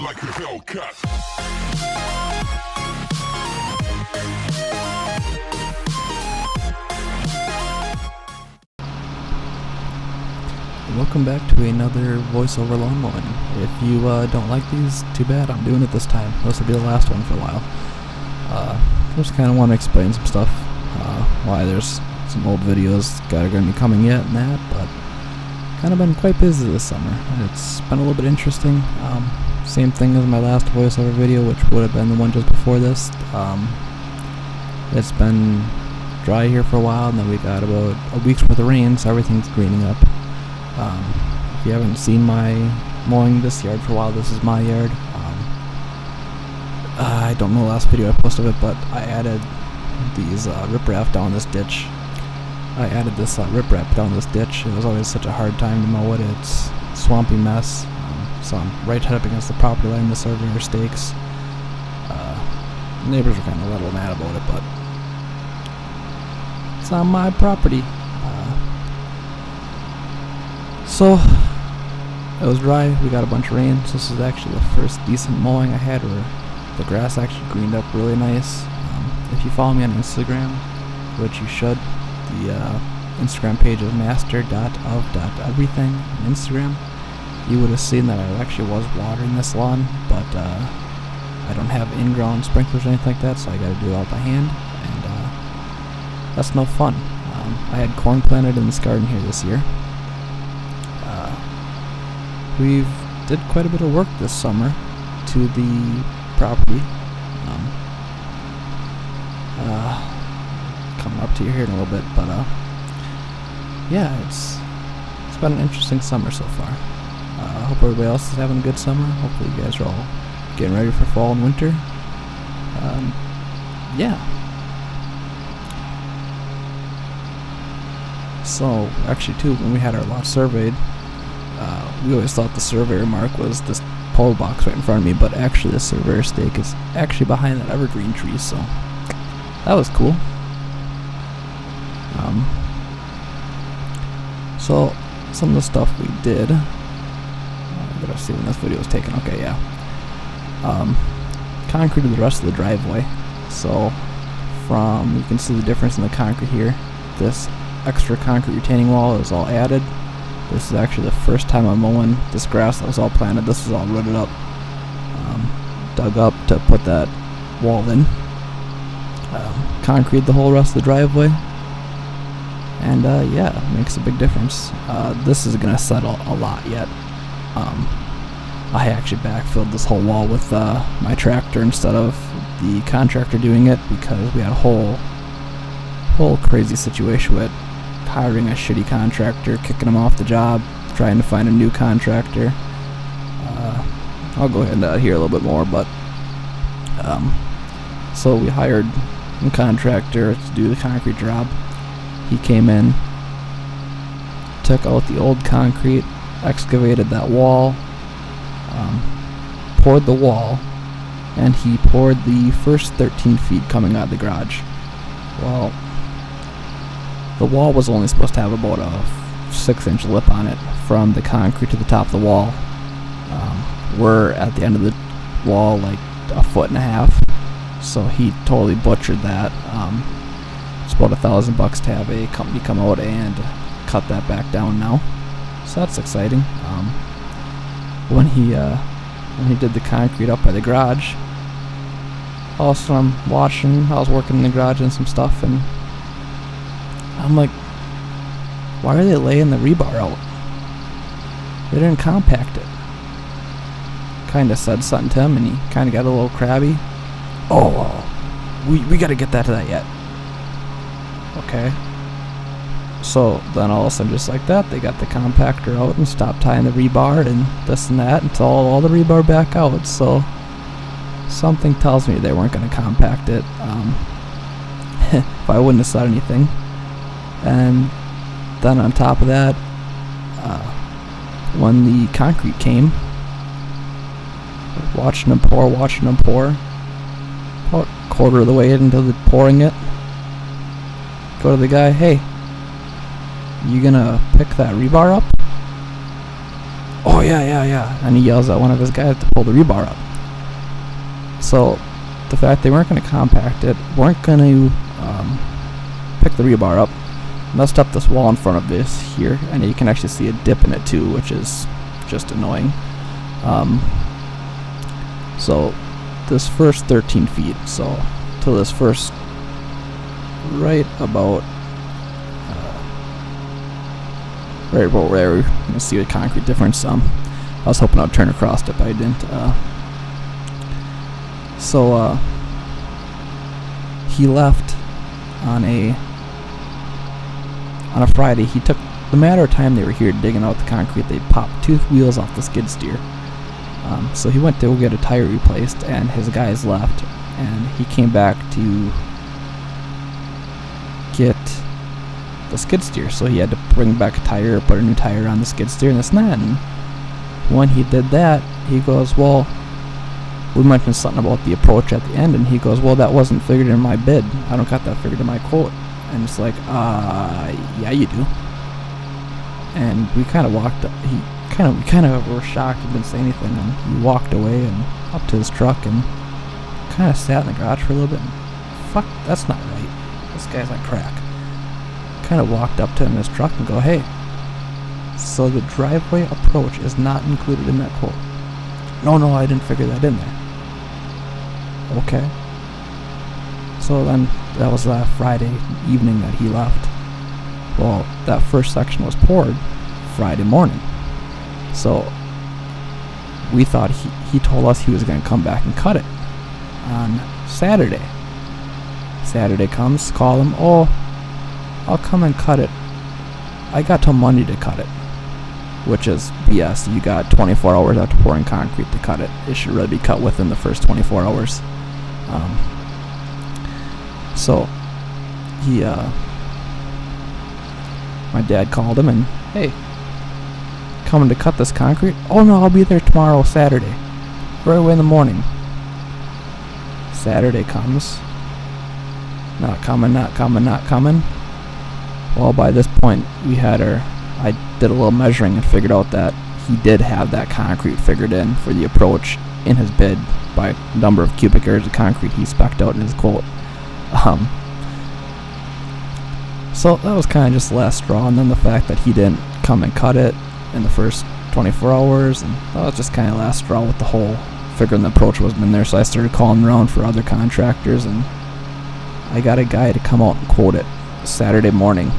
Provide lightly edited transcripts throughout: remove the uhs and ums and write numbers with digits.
like a Hellcat. Welcome back to another voiceover lawn mowing. If you don't like these, too bad. I'm doing it this time. This will be the last one for a while. Just kind of want to explain some stuff. Why there's some old videos that are going to be coming yet and that, but kind of been quite busy this summer. It's been a little bit interesting. Same thing as my last voiceover video, which would have been the one just before this. It's been dry here for a while, and then we got about a week's worth of rain, so everything's greening up. If you haven't seen my mowing this yard for a while, this is my yard. I don't know the last video I posted of it, but I added these riprap down this ditch. Riprap down this ditch. It was always such a hard time to mow it. It's a swampy mess. So I'm right up against the property line, the surveyor stakes. Neighbors are kind of a little mad about it, but it's on my property. So it was dry, we got a bunch of rain, so this is actually the first decent mowing I had where the grass actually greened up really nice. If you follow me on Instagram, which you should, the Instagram page is master.of.everything on Instagram, you would have seen that I actually was watering this lawn, but I don't have in-ground sprinklers or anything like that, so I gotta do it all by hand, and that's no fun. I had corn planted in this garden here this year. We've did quite a bit of work this summer to the property. Coming up to you here in a little bit, but yeah, it's been an interesting summer so far. I hope everybody else is having a good summer. Hopefully you guys are all getting ready for fall and winter. Yeah. So actually too, when we had our lot surveyed, we always thought the surveyor mark was this pole box right in front of me, but actually the surveyor stake is actually behind that evergreen tree, so that was cool. So some of the stuff we did, I gotta see when this video was taken. Okay, yeah. Concreted the rest of the driveway, so you can see the difference in the concrete here. This extra concrete retaining wall is all added. This is actually the first time I'm mowing this grass that was all planted. This was all rooted up, dug up to put that wall in. Concrete the whole rest of the driveway, and yeah, it makes a big difference. This is gonna settle a lot yet. I actually backfilled this whole wall with my tractor instead of the contractor doing it, because we had a whole crazy situation with hiring a shitty contractor, kicking him off the job, trying to find a new contractor. I'll go ahead and hear a little bit more, but so we hired a contractor to do the concrete job. He came in, took out the old concrete, excavated that wall, poured the wall, and he poured the first 13 feet coming out of the garage. Well, the wall was only supposed to have about a 6-inch lip on it from the concrete to the top of the wall. We're at the end of the wall like 1.5 feet, so he totally butchered that. It's about $1,000 to have a company come out and cut that back down now, so that's exciting. When he did the concrete up by the garage, also I was working in the garage and some stuff, and I'm like, why are they laying the rebar out? They didn't compact it. Kind of said something to him, and he kind of got a little crabby. Oh, we got to get that to that yet. Okay. So then all of a sudden, just like that, they got the compactor out and stopped tying the rebar and this and that until all the rebar back out. So something tells me they weren't going to compact it. If I wouldn't have said anything. And then on top of that, when the concrete came, watching them pour, about a quarter of the way into the pouring it, go to the guy, hey, you gonna pick that rebar up? "Oh yeah," and he yells at one of his guys to pull the rebar up. So the fact they weren't going to compact it, weren't going to pick the rebar up, messed up this wall in front of this here, and you can actually see a dip in it too, which is just annoying. So this first 13 feet, so to this first right about where you can see the concrete difference. I was hoping I'd turn across it, but I didn't. So he left on a Friday. He took the matter of time they were here digging out the concrete. They popped 2 wheels off the skid steer. So he went to go get a tire replaced, and his guys left, and he came back to get the skid steer. So he had to bring back a tire, put a new tire on the skid steer, and this and that. And when he did that, he goes, "Well, we mentioned something about the approach at the end," and he goes, "Well, that wasn't figured in my bid. I don't got that figured in my quote." And it's like, yeah, you do. And we kind of walked up. We kind of were shocked. He didn't say anything, and he walked away and up to his truck and kind of sat in the garage for a little bit. And, fuck, that's not right. This guy's on crack. Kind of walked up to him in his truck and go, "Hey, so the driveway approach is not included in that quote." No, I didn't figure that in there." Okay. So then that was Friday evening that he left. Well, that first section was poured Friday morning. So we thought he told us he was going to come back and cut it on Saturday. Saturday comes, call him, "Oh, I'll come and cut it. I got till Monday to cut it." Which is BS. You got 24 hours after pouring concrete to cut it. It should really be cut within the first 24 hours. So he, my dad called him and, "Hey, coming to cut this concrete?" "Oh no, I'll be there tomorrow, Saturday, right away in the morning." Saturday comes, not coming. Well, by this point I did a little measuring and figured out that he did have that concrete figured in for the approach in his bid by number of cubic yards of concrete he spec'd out in his quote. So that was kind of just the last straw, and then the fact that he didn't come and cut it in the first 24 hours, and that was just kind of the last straw with the whole figuring the approach wasn't in there. So I started calling around for other contractors, and I got a guy to come out and quote it Saturday morning.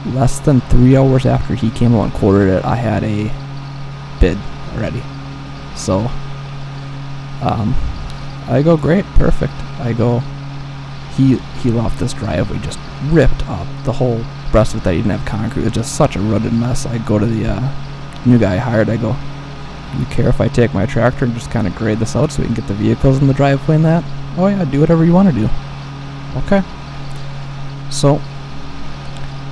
Less than 3 hours after he came out and quoted it, I had a bid already. So I go, "Great, perfect." I go, he left this driveway just ripped up. The whole rest of it that he didn't have concrete was just such a rutted mess. I go to the new guy I hired. I go, "You care if I take my tractor and just kind of grade this out so we can get the vehicles in the driveway and that?" "Oh yeah, do whatever you want to do." Okay. So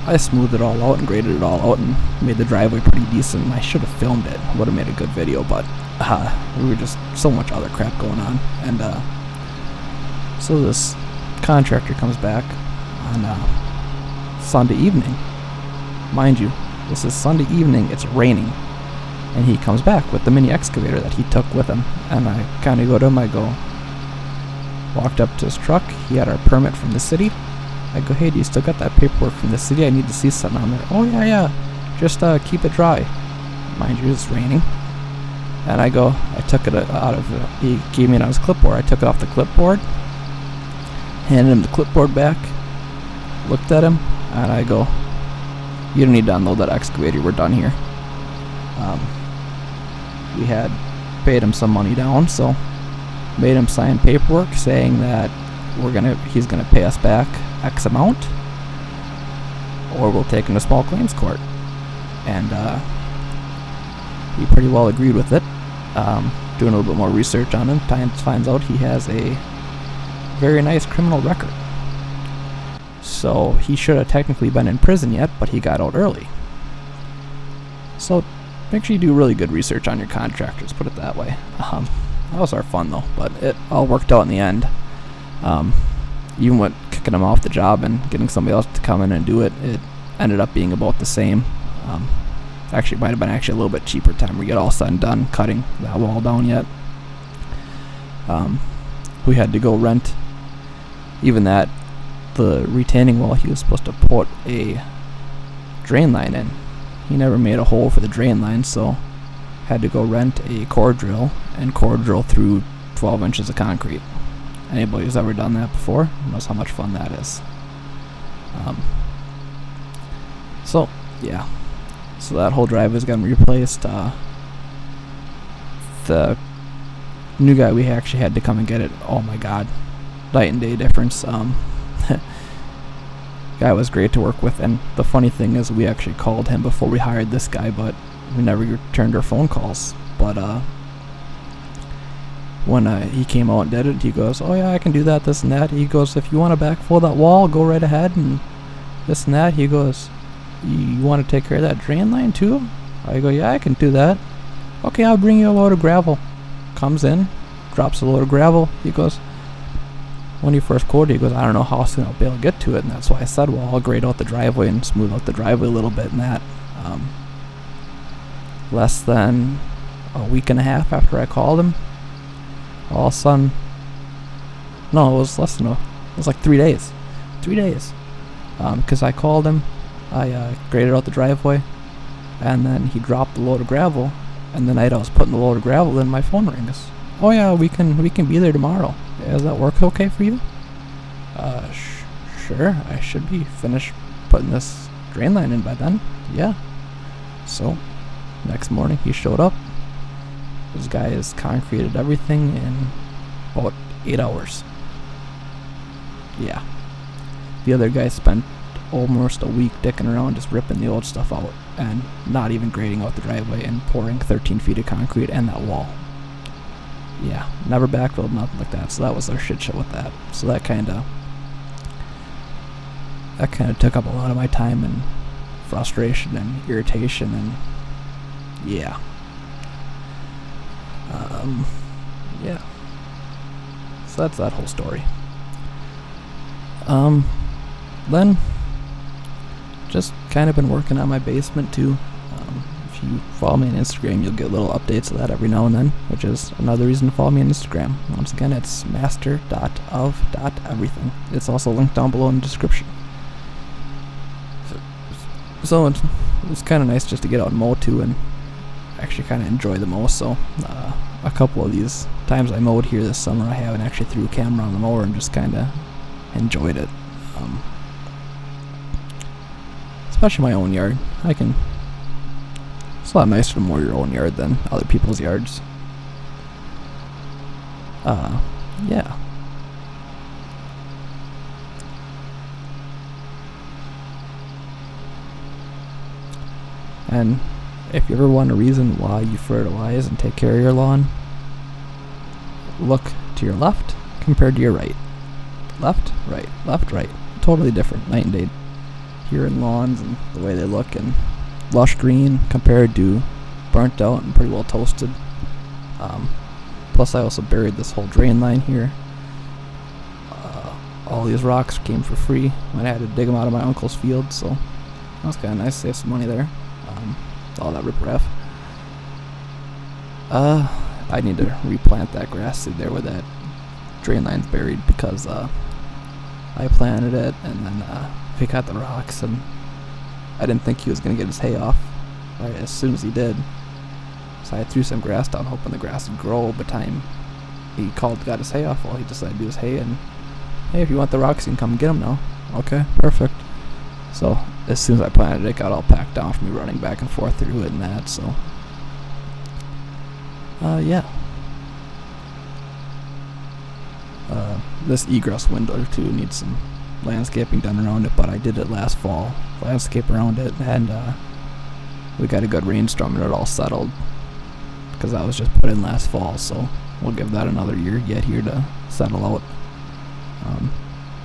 I smoothed it all out and graded it all out and made the driveway pretty decent. I should have filmed it. Would have made a good video, but we were just so much other crap going on. And so this contractor comes back on Sunday evening. Mind you, this is Sunday evening. It's raining. And he comes back with the mini excavator that he took with him. And I kind of go to him. I go, walked up to his truck. He had our permit from the city. I go, "Hey, do you still got that paperwork from the city? I need to see something on there." "Oh, yeah. Just keep it dry." Mind you, it's raining. And I go, I took it out of, he gave me it on his clipboard. I took it off the clipboard, handed him the clipboard back, looked at him, and I go, "You don't need to unload that excavator. We're done here." We had paid him some money down, so made him sign paperwork saying that he's gonna pay us back X amount, or we'll take him to small claims court. And he pretty well agreed with it. Doing a little bit more research on him, finds out he has a very nice criminal record. So he should have technically been in prison yet, but he got out early. So make sure you do really good research on your contractors, put it that way. That was our fun though, but it all worked out in the end. Even with kicking him off the job and getting somebody else to come in and do it, it ended up being about the same. Actually, it might have been actually a little bit cheaper time we get all said and done cutting that wall down yet. We had to go rent, even that, the retaining wall he was supposed to put a drain line in. He never made a hole for the drain line, so had to go rent a core drill and core drill through 12 inches of concrete. Anybody who's ever done that before knows how much fun that is. So yeah, so that whole driveway's gonna be replaced. The new guy, we actually had to come and get it. Oh my god, night and day difference. Guy was great to work with, and the funny thing is we actually called him before we hired this guy, but we never returned our phone calls. But when he came out and did it, he goes, oh yeah, I can do that, this and that. He goes, if you want to backfill that wall, go right ahead, and this and that. He goes, you want to take care of that drain line too? I go, yeah, I can do that. Okay, I'll bring you a load of gravel. Comes in, drops a load of gravel. He goes, when he first quoted, he goes, I don't know how soon I'll be able to get to it, and that's why I said, well, I'll grade out the driveway and smooth out the driveway a little bit, and that. Less than a week and a half after I called him, all of a sudden, no, it was less than it was like 3 days. 3 days. Because I called him, I graded out the driveway, and then he dropped the load of gravel, and the night I was putting the load of gravel in, my phone rings. Oh yeah, we can be there tomorrow. Yeah, does that work okay for you? Sure, I should be finished putting this drain line in by then. Yeah. So, next morning he showed up. This guy has concreted everything in about 8 hours. Yeah. The other guy spent almost a week dicking around just ripping the old stuff out and not even grading out the driveway and pouring 13 feet of concrete and that wall. Yeah, never backfilled, nothing like that. So that was our shit show with that. So that kind of took up a lot of my time and frustration and irritation, and yeah. Yeah. So that's that whole story. Then just kind of been working on my basement too. If you follow me on Instagram, you'll get little updates of that every now and then, which is another reason to follow me on Instagram. Once again, it's master.of.everything. It's also linked down below in the description. So it's kind of nice just to get out and mow too, and actually kind of enjoy the mow. So a couple of these times I mowed here this summer, I haven't actually threw a camera on the mower and just kind of enjoyed it. Especially my own yard. It's a lot nicer to mow your own yard than other people's yards. Yeah. And if you ever want a reason why you fertilize and take care of your lawn, look to your left compared to your right. Left, right, left, right. Totally different, night and day. Here in lawns and the way they look, and lush green compared to burnt out and pretty well toasted. Plus I also buried this whole drain line here. All these rocks came for free when I had to dig them out of my uncle's field, so that was kind of nice, save some money there. All that riprap. I need to replant that grass seed there where that drain line's buried, because I planted it and then we got the rocks, and I didn't think he was going to get his hay off right as soon as he did. So I threw some grass down hoping the grass would grow, but time he called, got his hay off, well, he decided to do his hay, and hey, if you want the rocks, you can come get them now. Okay, perfect. So as soon as I planted it, it got all packed down for me running back and forth through it and that, so yeah. This egress window too needs some landscaping done around it, but I did it last fall, landscape around it, and we got a good rainstorm and it all settled, because that was just put in last fall, so we'll give that another year yet here to settle out.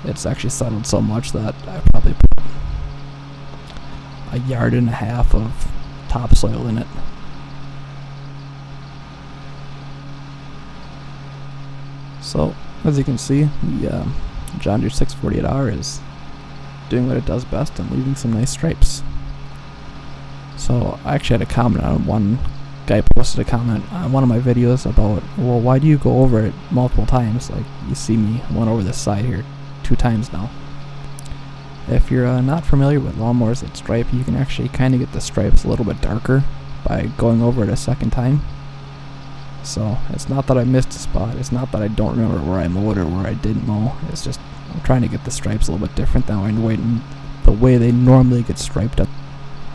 It's actually settled so much that I probably put 1.5 yards of topsoil in it. So as you can see, the John Deere 648R is doing what it does best and leaving some nice stripes. So I actually had a comment on one guy posted a comment on one of my videos about, well, why do you go over it multiple times? Like, you see me went over this side here 2 times now. If you're not familiar with lawnmowers that stripe, you can actually kind of get the stripes a little bit darker by going over it a second time. So it's not that I missed a spot, it's not that I don't remember where I mowed or where I didn't mow, it's just I'm trying to get the stripes a little bit different that way, the way they normally get striped up,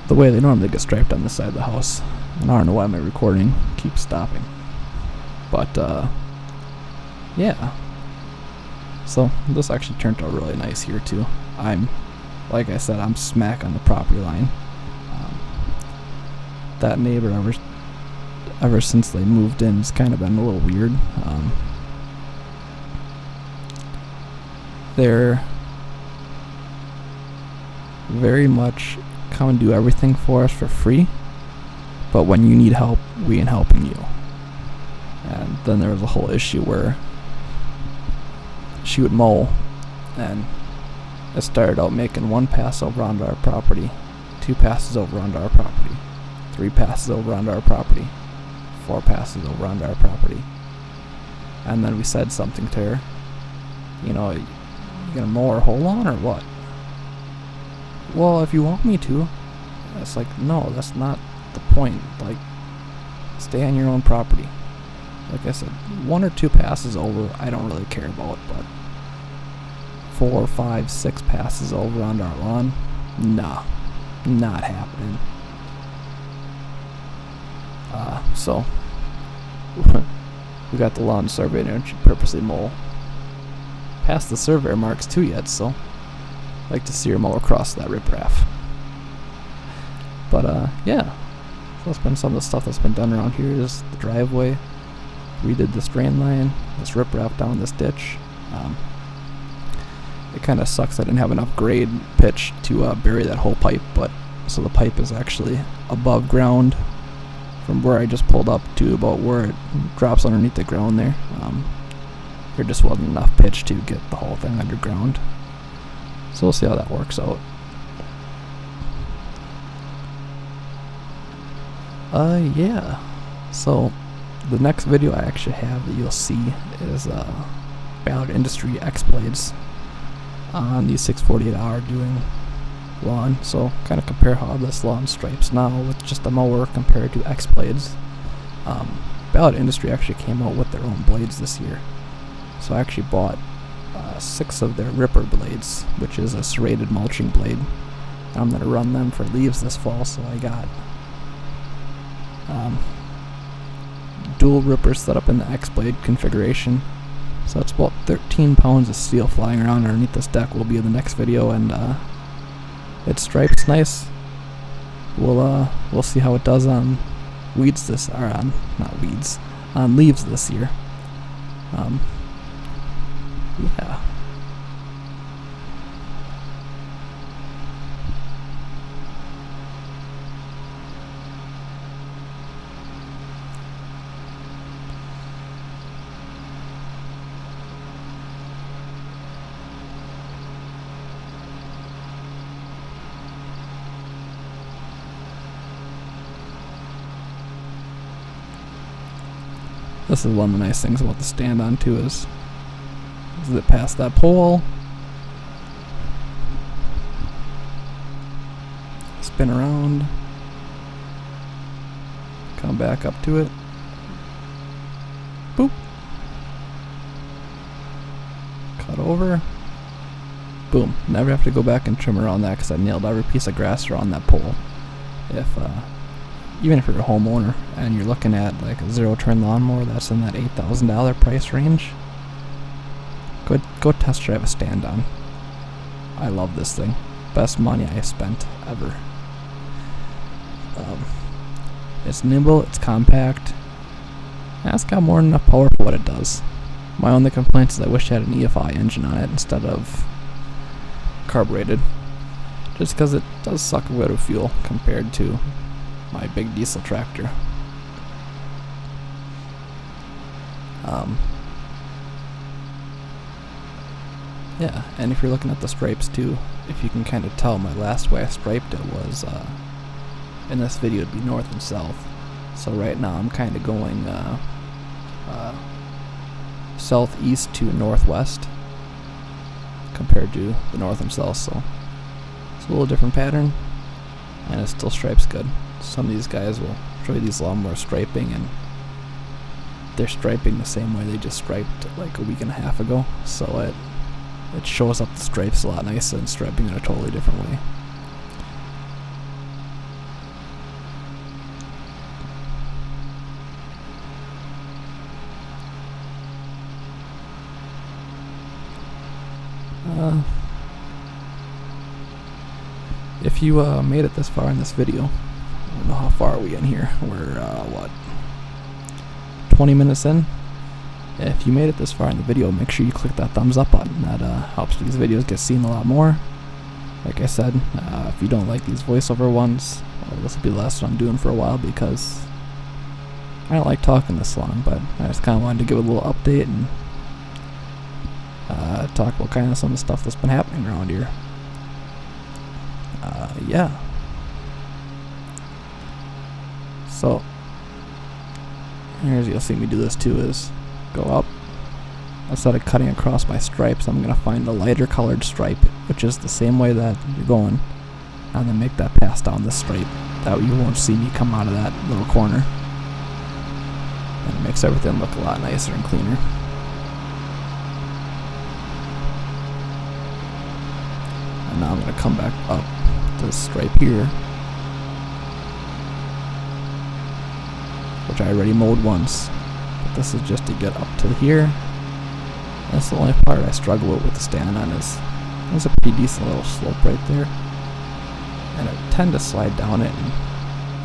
the way they normally get striped on this side of the house. And I don't know why my recording keeps stopping, but yeah. So this actually turned out really nice here too. Like I said, I'm smack on the property line. That neighbor ever since they moved in has kind of been a little weird. They're very much come and do everything for us for free, but when you need help, we ain't helping you. And then there was a whole issue where she would mow, and it started out making 1 pass over onto our property, 2 passes over onto our property, 3 passes over onto our property, 4 passes over onto our property. And then we said something to her, you know, you gonna mow our whole lawn or what? Well, if you want me to. It's like, no, that's not the point. Like, stay on your own property. Like I said, 1 or 2 passes over, I don't really care about, but 4, 5, 6 passes over onto our lawn, nah, not happening. So we got the lawn surveyed and she purposely mow past the surveyor marks too yet, so I'd like to see her mow across that riprap. But yeah, so that's been some of the stuff that's been done around here. Is the driveway, redid this drain line, this riprap down this ditch. It kind of sucks I didn't have enough grade pitch to bury that whole pipe, but so the pipe is actually above ground from where I just pulled up to about where it drops underneath the ground there. There just wasn't enough pitch to get the whole thing underground. So we'll see how that works out. Yeah. So the next video I actually have that you'll see is Ballard Industry X blades on the 648R doing lawn. So kind of compare how this lawn stripes now with just a mower compared to X blades. Ballard Industry actually came out with their own blades this year. So I actually bought 6 of their Ripper blades, which is a serrated mulching blade. I'm going to run them for leaves this fall, so I got dual rippers set up in the X blade configuration. So it's about 13 pounds of steel flying around underneath this deck. Will be in the next video, and it stripes nice. We'll see how it does on weeds this, or on not weeds, on leaves this year. Yeah. This is one of the nice things about the stand-on too is it past that pole, spin around, come back up to it, boop, cut over, boom. Never have to go back and trim around that because I nailed every piece of grass around that pole. Even if you're a homeowner and you're looking at like a zero-turn lawnmower that's in that $8,000 price range, go test drive a stand-on. I love this thing. Best money I spent ever. It's nimble, it's compact, and it's got more than enough power for what it does. My only complaint is I wish it had an EFI engine on it instead of carbureted, just because it does suck a bit of fuel compared to my big diesel tractor. Yeah, and if you're looking at the stripes too, if you can kind of tell, my last way I striped it was in this video it'd be north and south. So right now I'm kind of going southeast to northwest compared to the north and south, so it's a little different pattern, and it still stripes good. Some of these guys will show you these lawnmower striping, and they're striping the same way they just striped like a week and a half ago, so it shows up the stripes a lot nicer than striping in a totally different way. If you made it this far in this video, I don't know how far are we in here. We're 20 minutes in. If you made it this far in the video, make sure you click that thumbs up button. That helps these videos get seen a lot more. Like I said, if you don't like these voiceover ones, well, this will be the last one I'm doing for a while, because I don't like talking this long, but I just kind of wanted to give a little update and talk about kind of some of the stuff that's been happening around here. Yeah. So, here's, you'll see me do this too, is go up. Instead of cutting across my stripes, I'm going to find a lighter colored stripe, which is the same way that you're going, and then make that pass down the stripe. That way you won't see me come out of that little corner. And it makes everything look a lot nicer and cleaner. And now I'm going to come back up this stripe here, which I already mowed once, but this is just to get up to here. That's the only part I struggle with the stand on, is there's a pretty decent little slope right there, and I tend to slide down it and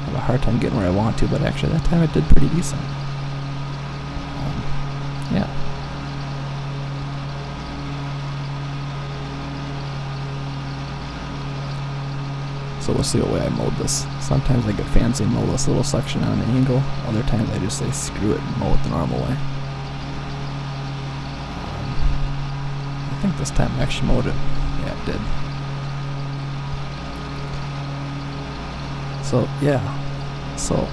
have a hard time getting where I want to, but actually that time it did pretty decent. Yeah. So we'll see what way I mowed this. Sometimes I get fancy and mow this little section on an angle. Other times I just say screw it and mow it the normal way. I think this time I actually mowed it. Yeah, it did. So yeah. So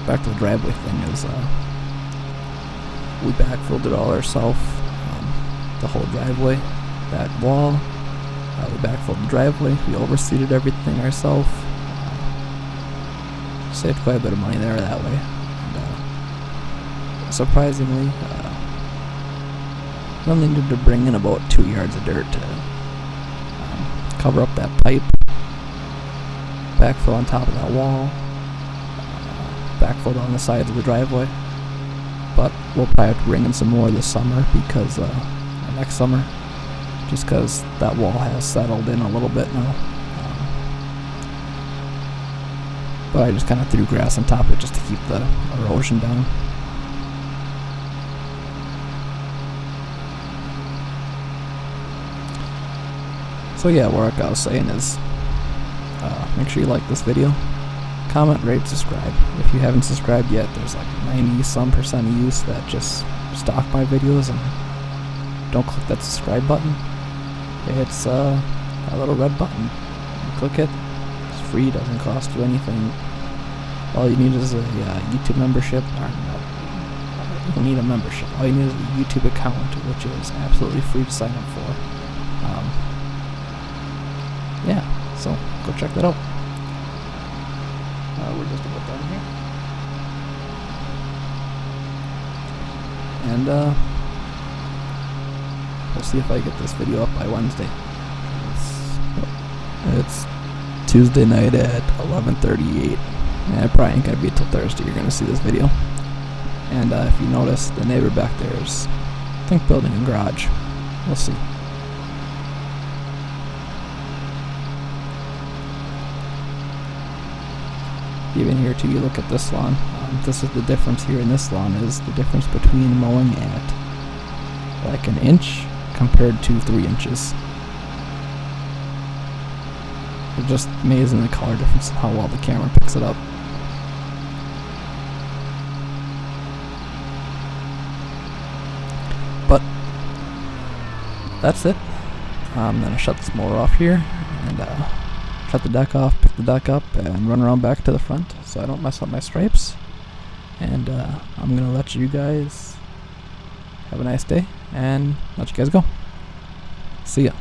back to the driveway thing is we backfilled it all ourselves. The whole driveway, that wall. We backfilled the driveway, we overseeded everything ourselves. Saved quite a bit of money there that way. And, surprisingly, we only needed to bring in about 2 yards of dirt to cover up that pipe, backfill on top of that wall, backfill on the sides of the driveway. But we'll probably have to bring in some more this summer, because next summer, just because that wall has settled in a little bit now. But I just kind of threw grass on top of it just to keep the erosion down. So yeah, what I was saying is, make sure you like this video, comment, rate, subscribe. If you haven't subscribed yet, there's like 90% of you that just stalk my videos and don't click that subscribe button. It's a little red button. You click it, it's free, doesn't cost you anything. All you need is a YouTube membership. You don't need a membership. All you need is a YouTube account, which is absolutely free to sign up for. Yeah, so go check that out. We're just about done here. And we'll see if I get this video up by Wednesday. It's Tuesday night at 11:38. And it probably ain't gonna be until Thursday you're gonna see this video. And if you notice, the neighbor back there is, I think, building a garage. We'll see. Even here too, you look at this lawn. This is the difference here in this lawn, is the difference between mowing at like an inch compared to 3 inches. It's just amazing the color difference and how well the camera picks it up. But that's it. I'm gonna shut this mower off here, and shut the deck off, pick the deck up, and run around back to the front so I don't mess up my stripes. And I'm gonna let you guys have a nice day and let you guys go. See ya.